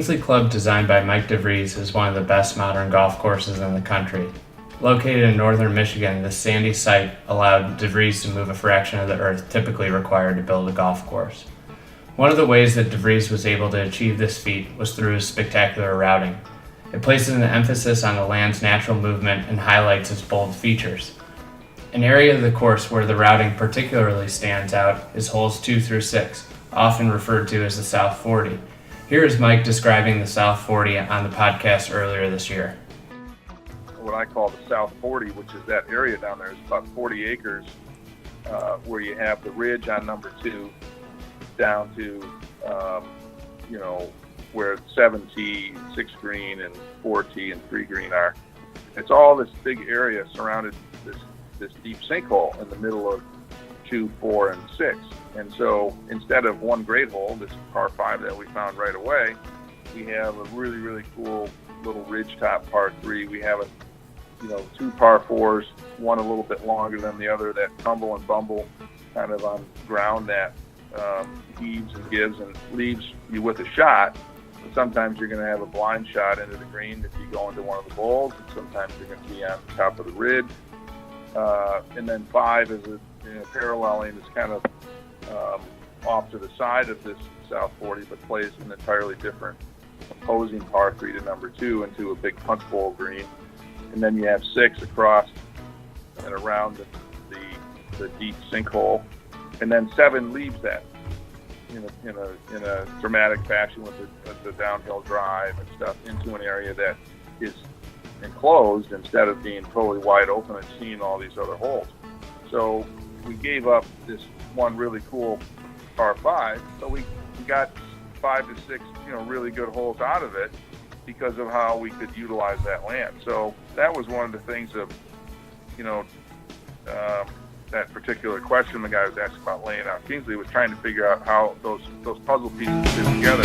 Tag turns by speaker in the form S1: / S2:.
S1: Kingsley Club, designed by Mike DeVries, is one of the best modern golf courses in the country. Located in northern Michigan, this sandy site allowed DeVries to move a fraction of the earth typically required to build a golf course. One of the ways that DeVries was able to achieve this feat was through his spectacular routing. It places an emphasis on the land's natural movement and highlights its bold features. An area of the course where the routing particularly stands out is holes 2 through 6, often referred to as the South 40. Here is Mike describing the South 40 on the podcast earlier this year.
S2: What I call the South 40, which is that area down there, is about 40 acres where you have the ridge on number 2 down to, where 7T, 6 green, and 4T and 3 green are. It's all this big area surrounded this deep sinkhole in the middle of 2, 4, and 6. And so instead of one great hole, this par 5 that we found right away, we have a really, really cool little ridge top par 3. We have 2 par 4s, one a little bit longer than the other, that tumble and bumble kind of on ground that heaves and gives and leaves you with a shot. But sometimes you're going to have a blind shot into the green if you go into one of the bowls, and sometimes you're going to be on top of the ridge. And then 5 is paralleling, is kind of off to the side of this South 40, but plays an entirely different opposing par 3 to number 2 into a big punch bowl green. And then you have 6 across and around the deep sinkhole, and then 7 leaves that in a dramatic fashion with the downhill drive and stuff into an area that is enclosed instead of being totally wide open and seeing all these other holes. So we gave up this one really cool par 5, so we got 5 to 6 really good holes out of it because of how we could utilize that land. So that was one of the things of that particular question the guy was asking about laying out Kingsley, was trying to figure out how those puzzle pieces fit together.